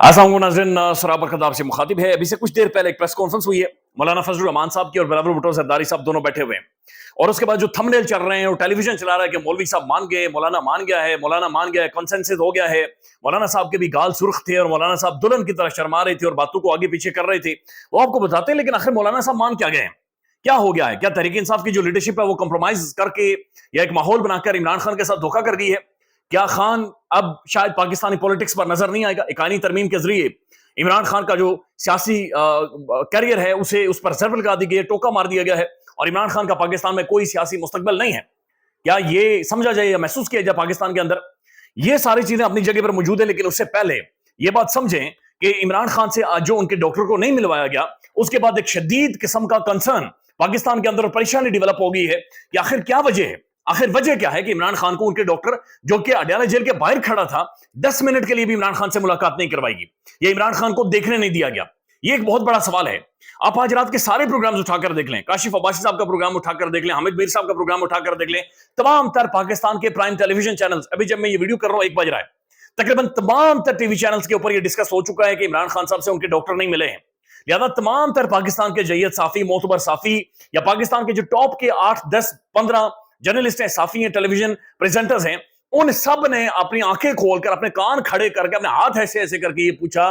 अस्सलाम वालेकुम नाज़रीन, सराब बरकत आपसे मुखातिब है। अभी से कुछ देर पहले एक प्रेस कॉन्फ्रेंस हुई है, मौलाना फजलुर रहमान साहब की और बिलावल भुट्टो जरदारी साहब दोनों बैठे हुए हैं। और उसके बाद जो थंबनेल चल रहे हैं और टेलीविजन चला रहा है कि मौलवी साहब मान गए, मौलाना मान गया है, मौलाना मान गया है, कंसेंसस हो गया है। मौलाना साहब के भी गाल सुर्ख थे और मौलाना साहब दुल्हन की तरह शर्मा रहे थे और बातों को आगे पीछे कर रहे थे। वो आपको बताते हैं, लेकिन आखिर मौलाना साहब मान क्या गए हैं? क्या हो गया है? क्या तहरीक इंसाफ की जो लीडरशिप है वो कंप्रोमाइज करके या एक माहौल बनाकर इमरान खान के साथ धोखा कर गई है? क्या खान अब शायद पाकिस्तानी पॉलिटिक्स पर नजर नहीं आएगा? एक आईनी तरमीम के जरिए इमरान खान का जो सियासी कैरियर है उसे उस पर जरब लगा दी गई है, टोका मार दिया गया है और इमरान खान का पाकिस्तान में कोई सियासी मुस्तकबिल नहीं है। क्या ये समझा जाए या महसूस किया जाए पाकिस्तान के अंदर? ये सारी चीजें अपनी जगह पर मौजूद है, लेकिन उससे पहले ये बात समझें कि इमरान खान से आज जो उनके डॉक्टर को नहीं मिलवाया गया, उसके बाद एक शदीद किस्म का कंसर्न पाकिस्तान के अंदर परेशानी डेवलप हो गई है कि आखिर क्या वजह है? आखिर वजह क्या है कि इमरान खान को उनके डॉक्टर, जो कि अडयाला जेल के बाहर खड़ा था, 10 मिनट के लिए भी इमरान खान से मुलाकात नहीं करवाएगी या इमरान खान को देखने नहीं दिया गया? ये एक बहुत बड़ा सवाल है। आप आज रात के सारे प्रोग्राम उठाकर देख लें, काशिफ अब्बासी साहब का प्रोग्राम उठाकर देख लें, हामिद मीर साहब का प्रोग्राम उठाकर देख लें, तमाम तर पाकिस्तान के प्राइम टेलीविजन चैनल्स, अभी जब मैं ये वीडियो कर रहा हूं 1 बज रहा है, तकरीबन तमाम तर टीवी चैनल्स के ऊपर ये डिस्कस हो चुका है कि इमरान खान साहब से उनके डॉक्टर नहीं मिले हैं। लिहाजा तमाम तर पाकिस्तान के जय्यद साफी, मोतबर साफी या पाकिस्तान के जो टॉप के 8, 10, 15 जर्नलिस्ट हैं, साफी हैं, टेलीविजन प्रेजेंटर्स हैं, उन सब ने अपनी आंखें खोलकर, अपने कान खड़े करके, अपने हाथ ऐसे ऐसे करके ये पूछा,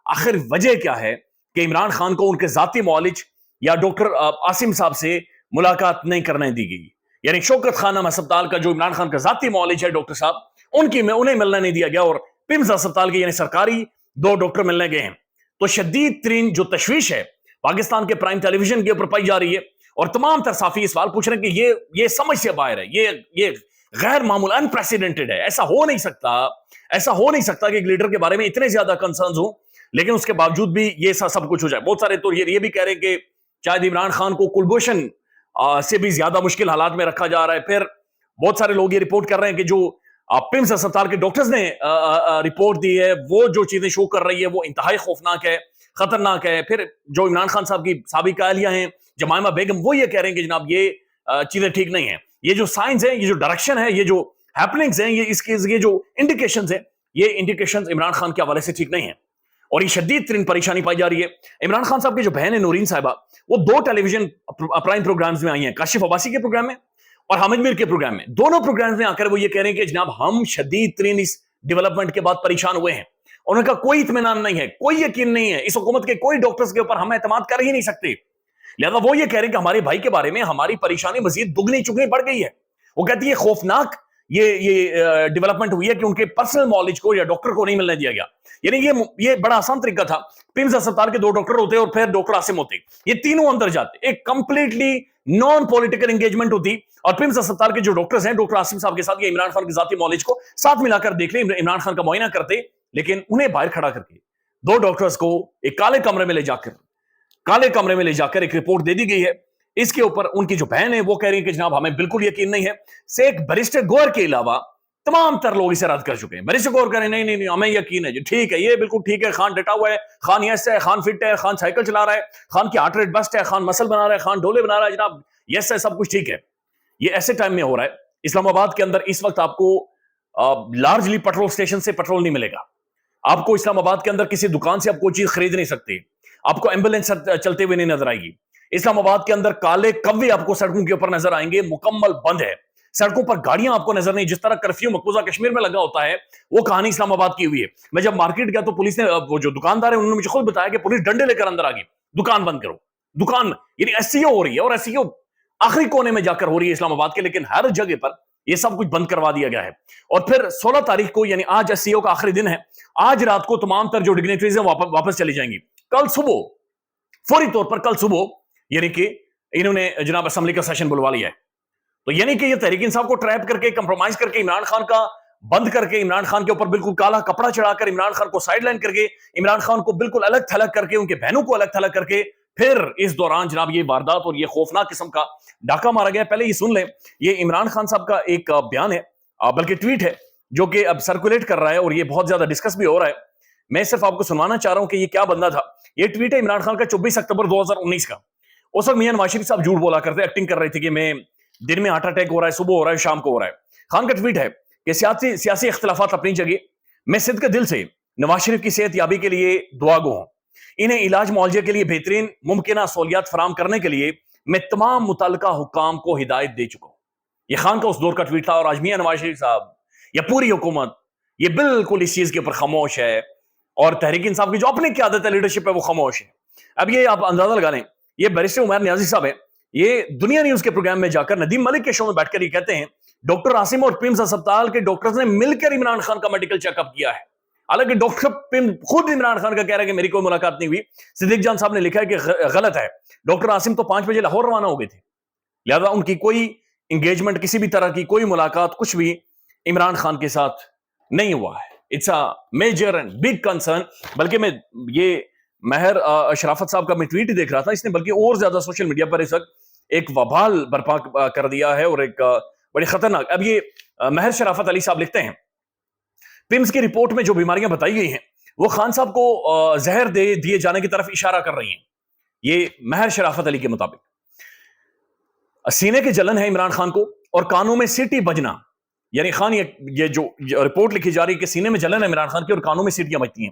आखिर वजह क्या है कि इमरान खान को उनके जाती मौलिज या डॉक्टर आसिम साहब से मुलाकात नहीं करने दी गई? यानी शौकत खानम अस्पताल का जो इमरान खान का जाती मौलिज है डॉक्टर साहब, उन्हें मिलने नहीं दिया गया और पिम्स अस्पताल के यानी सरकारी 2 डॉक्टर मिलने गए हैं। तो शदीद तरीन जो तशवीश है पाकिस्तान के प्राइम टेलीविजन के ऊपर पाई जा रही है और तमाम तर साफी सवाल पूछ रहे हैं कि ये समझ से बाहर है, ये गैर मामूल अनप्रेसिडेंटेड है। ऐसा हो नहीं सकता कि एक लीडर के बारे में इतने ज्यादा कंसर्न्स हो, लेकिन उसके बावजूद भी ये सब कुछ हो जाए। बहुत सारे तो ये भी कह रहे हैं कि शायद इमरान खान को कुलभूषण से भी ज्यादा मुश्किल हालात में रखा जा रहा है। फिर बहुत सारे लोग ये रिपोर्ट कर रहे हैं कि जो पिम्स अस्पताल के डॉक्टर्स ने रिपोर्ट दी है, वो जो चीजें शो कर रही है वो इंतहाई खौफनाक है, खतरनाक है। फिर जो इमरान खान साहब की साबिका अहलिया हैं, जमाइमा बेगम, वो ये कह रहे हैं कि जनाब ये चीजें ठीक नहीं है। ये जो साइंस है, ये जो डायरेक्शन है, ये जो हैपनिंग्स हैं, ये जो इंडिकेशंस है, ये इंडिकेशंस इमरान खान के हवाले से ठीक नहीं है और ये शदीद तरीन परेशानी पाई जा रही है। इमरान खान साहब की जो बहन है नूरीन साहिबा, वो 2 टेलीविजन प्राइम प्रोग्राम्स में आई हैं, काशिफ अब्बासी के प्रोग्राम में और हामिद मीर के प्रोग्राम में। दोनों प्रोग्राम में आकर वो ये कह रहे हैं कि जनाब हम शदीद तरीन इस डेवलपमेंट के बाद परेशान हुए हैं। उनका कोई इत्मीनान नहीं है, कोई यकीन नहीं है, इस हुकूमत के कोई डॉक्टर्स के ऊपर हम एतमाद कर ही नहीं सकते। लिहाजा वो ये कह रहे हैं कि हमारे भाई के बारे में हमारी परेशानी मजीद दुगनी चुगनी बढ़ गई है। वो कहती है खौफनाक ये डेवलपमेंट हुई है कि उनके पर्सनल नॉलेज को या डॉक्टर को नहीं मिलने दिया गया। यानी ये बड़ा आसान तरीका था, पिम्स अस्पताल के 2 डॉक्टर होते और फिर डॉक्टर आसिम होते, ये तीनों अंदर जाते, एक कंप्लीटली नॉन पॉलिटिकल एंगेजमेंट होती और पिम्स अस्पताल के जो डॉक्टर्स हैं डॉक्टर आसिम साहब के साथ ये इमरान खान की जाती नॉलेज को साथ मिलाकर देख ले, इमरान खान का मुआयना करते, लेकिन उन्हें बाहर खड़ा करके 2 डॉक्टर्स को एक काले कमरे में ले जाकर एक रिपोर्ट दे दी गई है। इसके ऊपर उनकी जो बहन है वो कह रही है कि जनाब हमें बिल्कुल यकीन नहीं है। से एक बैरिस्टर गौर के अलावा तमाम तर लोग इसे रद्द कर चुके हैं। बैरिस्टर गौर करें नहीं नहीं नहीं हमें यकीन है जी, ठीक है, ये बिल्कुल ठीक है, खान डटा हुआ है, खान यस है, खान फिट है, खान साइकिल चला रहा है, खान की हार्ट रेट बस्ट है, खान मसल बना रहा है, खान डोले बना रहा है, जनाब यस है, सब कुछ ठीक है। ये ऐसे टाइम में हो रहा है इस्लामाबाद के अंदर इस वक्त आपको लार्जली पेट्रोल स्टेशन से पेट्रोल नहीं मिलेगा। आपको इस्लामाबाद के अंदर किसी दुकान से आप कोई चीज खरीद नहीं सकते, आपको एम्बुलेंस चलते हुए नहीं नजर आएगी। इस्लामाबाद के अंदर काले कव्वे आपको सड़कों के ऊपर नजर आएंगे, मुकम्मल बंद है, सड़कों पर गाड़ियां आपको नजर नहीं। जिस तरह कर्फ्यू मकबूजा कश्मीर में लगा होता है, वो कहानी इस्लामाबाद की हुई है। मैं जब मार्केट गया तो पुलिस ने, वो जो दुकानदार है उन्होंने मुझे खुद बताया कि पुलिस डंडे लेकर अंदर आ गई, दुकान बंद करो। दुकान यानी एससीओ हो रही है और एससीओ आखिरी कोने में जाकर हो रही है इस्लामाबाद के, लेकिन हर जगह पर यह सब कुछ बंद करवा दिया गया है। और फिर 16 तारीख को यानी आज एससीओ का आखिरी दिन है, आज रात को तमाम तर जो डिग्नेटरीज हैं वापस चली जाएंगी। कल सुबह, फौरी तौर पर कल सुबह, यानी कि इन्होंने जनाब असेंबली का सेशन बुलवा लिया है। तो यानी कि ये तहरीक इंसाफ को ट्रैप करके, कंप्रोमाइज करके, इमरान खान का बंद करके, इमरान खान के ऊपर बिल्कुल काला कपड़ा चढ़ाकर, इमरान खान को साइड लाइन करके, इमरान खान को बिल्कुल अलग थलग करके, उनके बहनों को अलग थलग करके, फिर इस दौरान जनाब ये वारदात और ये खौफनाक किस्म का डाका मारा गया। पहले ये सुन लें, ये इमरान खान साहब का एक बयान है, बल्कि ट्वीट है, जो कि अब सर्कुलेट कर रहा है और ये बहुत ज्यादा डिस्कस भी हो रहा है। मैं सिर्फ आपको सुनवाना चाह रहा हूं कि ये क्या बंदा था। ये ट्वीट है इमरान खान का 24 अक्टूबर 2019 का। उस वक्त मियां नवाज शरीफ साहब झूठ बोला करते, एक्टिंग कर रहे थे कि मैं दिन में हार्ट अटैक हो रहा है, सुबह हो रहा है, शाम को हो रहा है। खान का ट्वीट है कि सियासी इख्तिलाफात अपनी जगह, मैं सिद्ध के दिल से نواز شریف کی صحت یابی کے لیے دعا گو ہوں. انہیں علاج معالجے کے لیے بہترین ممکنہ سہولیات فراہم کرنے کے لیے میں تمام متعلقہ حکام کو ہدایت دے چکا ہوں. یہ خان کا اس دور کا ٹویٹ تھا. اور آج میاں نواز شریف صاحب یا پوری حکومت یہ بالکل اس چیز کے اوپر خاموش ہے, اور تحریک انصاف کی جو اپنی قیادت ہے, لیڈرشپ ہے, وہ خاموش ہے. اب یہ آپ اندازہ لگا لیں, یہ بیرسٹر عمیر نیازی صاحب ہے, یہ دنیا نیوز کے پروگرام میں جا کر ندیم ملک کے شو میں بیٹھ کر یہ کہتے ہیں ڈاکٹر عاصم اور پیمز اسپتال کے ڈاکٹرز نے مل کر عمران خان کا میڈیکل چیک اپ کیا ہے. حالانکہ ڈاکٹر پیم خود عمران خان کا کہہ رہا ہے کہ میری کوئی ملاقات نہیں ہوئی. صدیق جان صاحب نے لکھا ہے کہ غلط ہے, ڈاکٹر عاصم تو 5 بجے لاہور روانہ ہو گئے تھے, لہذا ان کی کوئی انگیجمنٹ, کسی بھی طرح کی کوئی ملاقات, کچھ بھی عمران خان کے ساتھ نہیں ہوا ہے. It's a major and big concern. بلکہ میں یہ مہر شرافت صاحب کا میں ٹویٹ دیکھ رہا تھا, اس نے بلکہ اور زیادہ سوشل میڈیا پر اس وقت ایک وبال برپا کر دیا ہے, اور ایک بڑی خطرناک. اب یہ مہر شرافت علی صاحب لکھتے ہیں پمس کی رپورٹ میں جو بیماریاں بتائی گئی ہیں وہ خان صاحب کو زہر دیے جانے کی طرف اشارہ کر رہی ہیں. یہ مہر شرافت علی کے مطابق سینے کی جلن ہے عمران خان کو, اور کانوں میں سیٹی بجنا, یعنی خان یہ جو رپورٹ لکھی جا رہی ہے کہ سینے میں جلن ہے عمران خان کی اور کانوں میں سیٹیاں بجتی ہیں.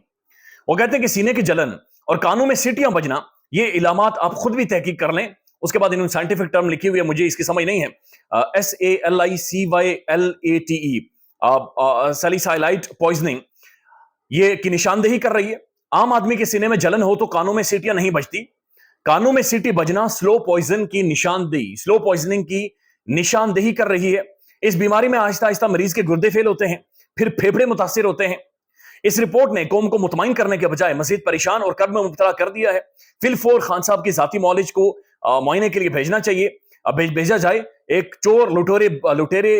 وہ کہتے ہیں کہ سینے کی جلن اور کانوں میں سیٹیاں بجنا یہ علامات آپ خود بھی تحقیق کر لیں. اس کے بعد انہوں نے سائنٹیفک ٹرم لکھی ہوئی ہے, مجھے اس کی سمجھ نہیں ہے, SALICYLATE, سیلیسائلائٹ پوائزننگ, یہ کی نشاندہی کر رہی ہے. عام آدمی کے سینے میں جلن ہو تو کانوں میں سیٹیاں نہیں بجتی. کانوں میں سیٹی بجنا سلو پوائزننگ کی نشاندہی کر رہی ہے. اس بیماری میں آہستہ آہستہ مریض کے گردے فیل ہوتے ہیں, پھر پھیپھڑے متاثر ہوتے ہیں. اس رپورٹ نے قوم کو مطمئن کرنے کے بجائے مزید پریشان اور کرب میں مبتلا کر دیا ہے. فی الفور خان صاحب کی ذاتی معالج کو معائنے کے لیے بھیجنا چاہیے, بھیجا جائے. ایک چور لٹیرے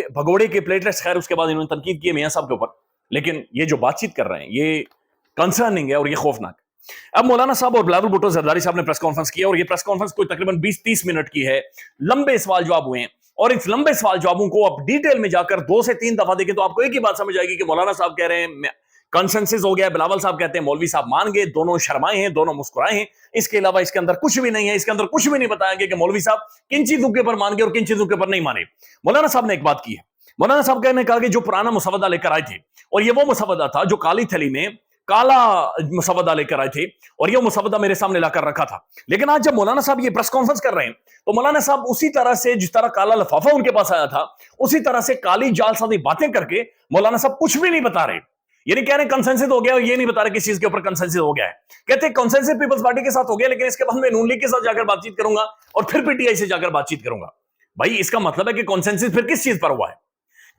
بھگوڑے کے پلیٹلیٹس. خیر اس کے بعد انہوں نے تنقید کی میاں صاحب کے اوپر, لیکن یہ جو بات چیت کر رہے ہیں یہ کنسرننگ ہے اور یہ خوفناک. اب مولانا صاحب اور بلاول بھٹو زرداری صاحب نے پریس کانفرنس کیا, اور یہ پریس کانفرنس کوئی تقریباً 20-30 منٹ کی ہے. لمبے سوال جواب ہوئے ہیں, اور اس لمبے سوال جوابوں کو آپ ڈیٹیل میں جا کر 2 سے 3 دفعہ دیکھیں تو آپ کو ایک ہی بات سمجھ آئے گی کہ مولانا صاحب کہہ رہے ہیں کنسنسس ہو گیا, بلاول صاحب کہتے ہیں مولوی صاحب مان گئے, دونوں شرمائے ہیں, دونوں مسکرائے ہیں. اس کے علاوہ اس کے اندر کچھ بھی نہیں ہے. اس کے اندر کچھ بھی نہیں بتایا گیا کہ مولوی صاحب کن چیزوں کے اوپر مان گئے اور کن چیزوں کے اوپر نہیں مانے. مولانا صاحب نے ایک بات کی ہے. مولانا صاحب نے کہا کہ جو پرانا مسودہ لے کر آئے تھے, اور یہ وہ مسودہ تھا جو کالی تھیلی میں کالا مسودہ لے کر آئے تھے, اور یہ مسودہ میرے سامنے لا کر رکھا تھا. لیکن آج جب مولانا صاحب یہ پریس کانفرنس کر رہے ہیں تو مولانا صاحب اسی طرح سے جس طرح کالا لفافہ ان کے پاس آیا تھا اسی طرح سے کالی جال سازی باتیں کر کے مولانا صاحب کچھ بھی نہیں بتا رہے. یعنی کہہ رہے ہیں کنسنسس ہو گیا, اور یہ نہیں بتا رہے کس چیز کے اوپر کنسنسس ہو گیا ہے. کہتے ہیں کنسنسس پیپلز پارٹی کے ساتھ ہو گیا, لیکن اس کے بعد میں نون لیگ کے ساتھ جا کر بات چیت کروں گا, اور پھر پی ٹی آئی سے جا کر بات چیت کروں گا. بھائی اس کا مطلب ہے کہ کنسنسس پھر کس چیز پر ہوا ہے؟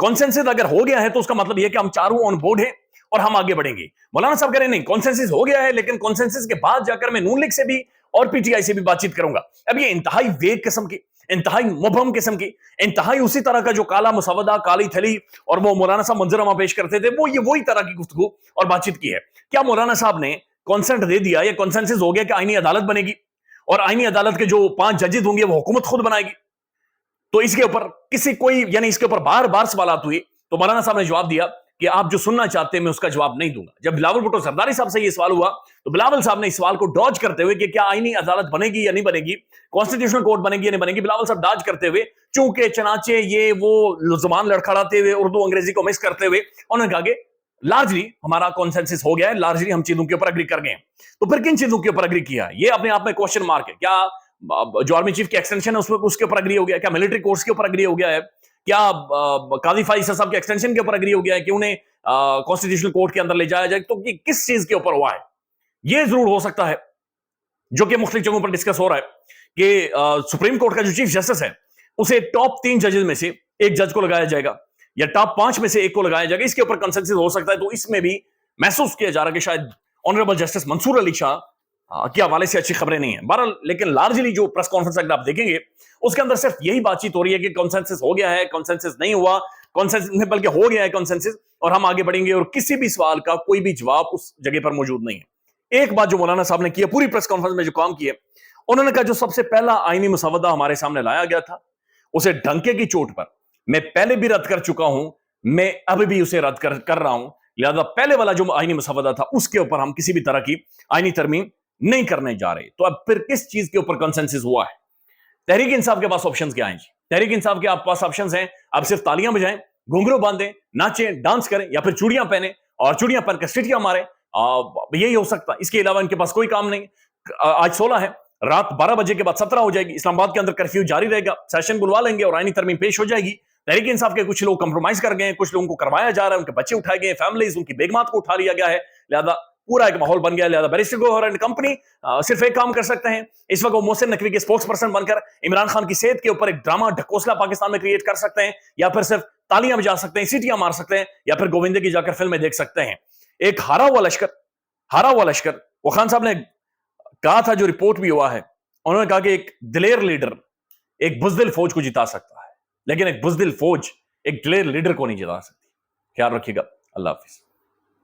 کنسنسس اگر ہو گیا ہے تو اس کا مطلب یہ ہے کہ ہم چاروں آن بورڈ ہیں اور ہم آگے بڑھیں گے. مولانا صاحب کہہ رہے ہیں نہیں, کنسنسس ہو گیا ہے, لیکن کنسنسس کے بعد جا کر میں نون لیگ سے بھی اور پی ٹی آئی سے بھی بات چیت کروں گا. اب یہ انتہائی ویگ قسم کی, انتہائی مبہم قسم کی, انتہائی اسی طرح کا جو کالا مسودہ, کالی تھلی اور وہ مولانا صاحب منظرنامہ پیش کرتے تھے, وہ یہ وہی طرح کی گفتگو اور بات چیت کی ہے. کیا مولانا صاحب نے کانسنٹ دے دیا یا کنسنسس ہو گیا کہ آئینی عدالت بنے گی, اور آئینی عدالت کے جو 5 ججز ہوں گے وہ حکومت خود بنائے گی؟ تو اس کے اوپر یعنی اس کے اوپر بار بار سوالات ہوئے, تو مولانا صاحب نے جواب دیا کہ آپ جو سننا چاہتے ہیں میں اس کا جواب نہیں دوں گا. جب بلاول بھٹو زرداری صاحب سے یہ سوال ہوا تو بلاول صاحب نے اس سوال کو ڈاج کرتے ہوئے کہ کیا آئینی عدالت بنے گی یا نہیں بنے گی, کانسٹیٹیوشنل کورٹ بنے گی یا نہیں بنے گی, بلاول صاحب ڈاج کرتے ہوئے, چونکہ چنانچہ یہ وہ زبان لڑکھڑاتے ہوئے, اردو انگریزی کو مکس کرتے ہوئے, انہوں نے کہا کہ لارجلی ہمارا کنسنسس ہو گیا ہے, لارجلی ہم چیزوں کے اوپر اگری کر گئے ہیں. تو پھر کن چیزوں کے اوپر اگری کیا؟ یہ اپنے آپ میں کوشچن مارک ہے. کیا جو آرمی چیف کی ایکسٹینشن ہے اس کے اوپر اگری ہو گیا؟ کیا ملٹری کورٹس کے اوپر اگری ہو گیا ہے؟ کیا قاضی فائز صاحب کے ایکسٹینشن کے اوپر اگری ہو گیا ہے کہ انہیں کانسٹیٹیوشنل کورٹ کے اندر لے جایا جائے؟ تو کس چیز کے اوپر ہوا ہے؟ یہ ضرور ہو سکتا ہے جو کہ مختلف جگہوں پر ڈسکس ہو رہا ہے کہ سپریم کورٹ کا جو چیف جسٹس ہے اسے ٹاپ 3 ججز میں سے ایک جج کو لگایا جائے گا یا ٹاپ 5 میں سے ایک کو لگایا جائے گا. اس کے اوپر کنسنسس ہو سکتا ہے. تو اس میں بھی محسوس کیا جا رہا ہے کہ شاید آنریبل جسٹس منصور علی شاہ کے حوالے سے اچھی خبریں نہیں ہیں. بہرحال لیکن لارجلی جو پریس کانفرنس اگر آپ دیکھیں گے اس کے اندر صرف یہی بات چیت ہو رہی ہے کہ کنسنسس ہو گیا ہے, کنسنسس نہیں ہوا, کنسنسس نہیں بلکہ ہو گیا ہے کنسنسس, اور ہم آگے بڑھیں گے, اور کسی بھی سوال کا کوئی بھی جواب اس جگہ پر موجود نہیں ہے. ایک بات جو مولانا صاحب نے کی ہے پوری پریس کانفرنس میں جو کام کیا انہوں نے کہا جو سب سے پہلا آئینی مسودہ ہمارے سامنے لایا گیا تھا اسے ڈنکے کی چوٹ پر میں پہلے بھی رد کر چکا ہوں, میں اب بھی اسے رد کر رہا ہوں. لہذا پہلے والا جو آئینی مسودہ تھا اس کے اوپر ہم کسی بھی طرح کی آئینی ترمیم نہیں کرنے جا رہے. تو اب پھر کس چیز کے اوپر کنسنسس ہوا ہے؟ تحریک انصاف کے پاس آپشنز کیا ہیں جی؟ تحریک انصاف کے آپ پاس آپشنز ہیں, آپ صرف تالیاں بجائیں, گھنگرو باندھیں, ناچیں, ڈانس کریں, یا پھر چوڑیاں پہنیں اور چوڑیاں پہن کر سٹیاں ماریں, यही हो सकता है, इसके अलावा इनके पास कोई काम नहीं। आज 16 है, रात 12 बजे के बाद 17 हो जाएगी, इस्लामाबाद के अंदर कर्फ्यू जारी रहेगा, सेशन बुलवा लेंगे और आईनी तरमीम पेश हो जाएगी। तहरीक इंसाफ के कुछ लोग कंप्रोमाइज कर गए, कुछ लोगों को करवाया जा रहा है, उनके बच्चे उठाए गए, फैमिलीज, उनकी बेगमात को उठा लिया गया है, लिहाजा पूरा एक माहौल बन गया। लिहाजा बैरिस्टर गौहर एंड कंपनी सिर्फ एक काम कर सकते हैं, इस वक्त वो मोहसिन नकवी के स्पोक्स पर्सन बनकर इमरान खान की सेहत के ऊपर एक ड्रामा ढकोसला पाकिस्तान में क्रिएट कर सकते हैं, या फिर सिर्फ तालियां बजा सकते हैं, सीटियां मार सकते हैं, या फिर गोविंदे की जाकर फिल्में देख सकते हैं। एक हारा हुआ लश्कर, वो खान साहब ने कहा था, जो रिपोर्ट भी हुआ है, उन्होंने कहा कि एक दिलेर लीडर एक बुजदिल फौज को जिता सकता है, लेकिन एक बुजदिल फौज एक दिलेर लीडर को नहीं जिता सकती। ख्याल रखिएगा। अल्लाह हाफिज।